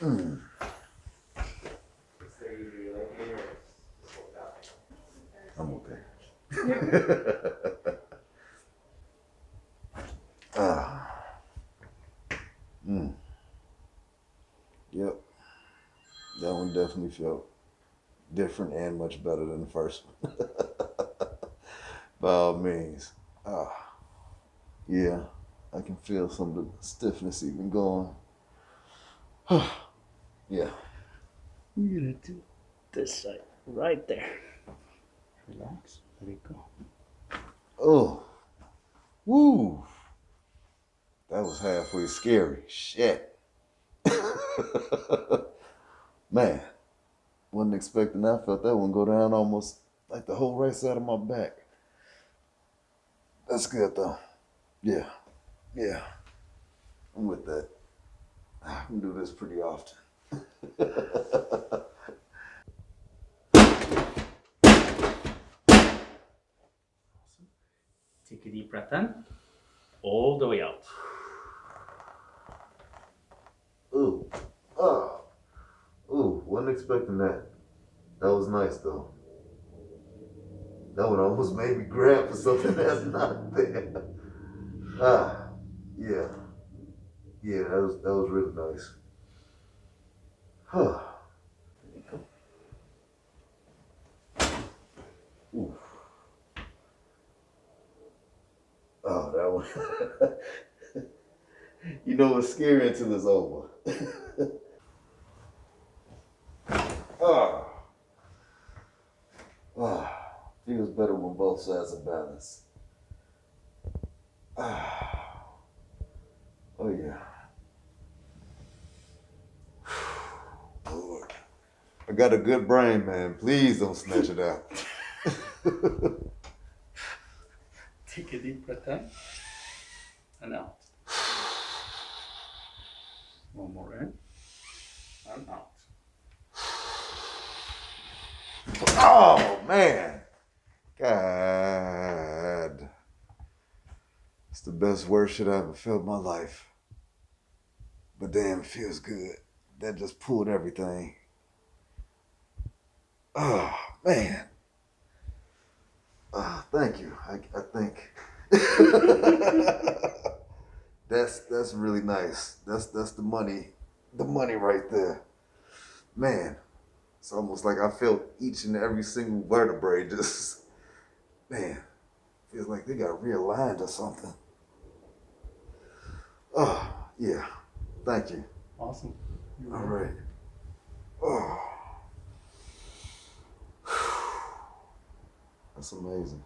Mm. I'm okay. Ah. Mm. Yep. That one definitely felt different and much better than the first one. By all means. Ah. Yeah. I can feel some of the stiffness even going. Yeah. We're gonna do this side right there. Relax. Let it go. Oh. Woo. That was halfway scary. Shit. Man. Wasn't expecting that. I felt that one go down almost like the whole right side of my back. That's good though. Yeah. Yeah. I'm with that. I can do this pretty often. Take a deep breath in, all the way out. Ooh. Oh. Ooh. Wasn't expecting that. That was nice though. That one almost made me grab for something that's not there. Ah. Yeah. Yeah, that was really nice. Huh. Ooh. Oh, that one. You know what's scary until it's over. Oh. Ah. Feels better when both sides are balanced. Ah. Oh yeah. Lord. I got a good brain, man. Please don't snatch it out. Take a deep breath in and out. One more in and out. Oh man. God. It's the best worst shit I ever felt in my life. But damn, it feels good. That just pulled everything. Oh man. Oh, thank you. I think that's really nice. That's the money right there. Man, it's almost like I felt each and every single vertebrae just, man, feels like they got realigned or something. Oh, yeah. Thank you. Awesome. All right. Oh, that's amazing.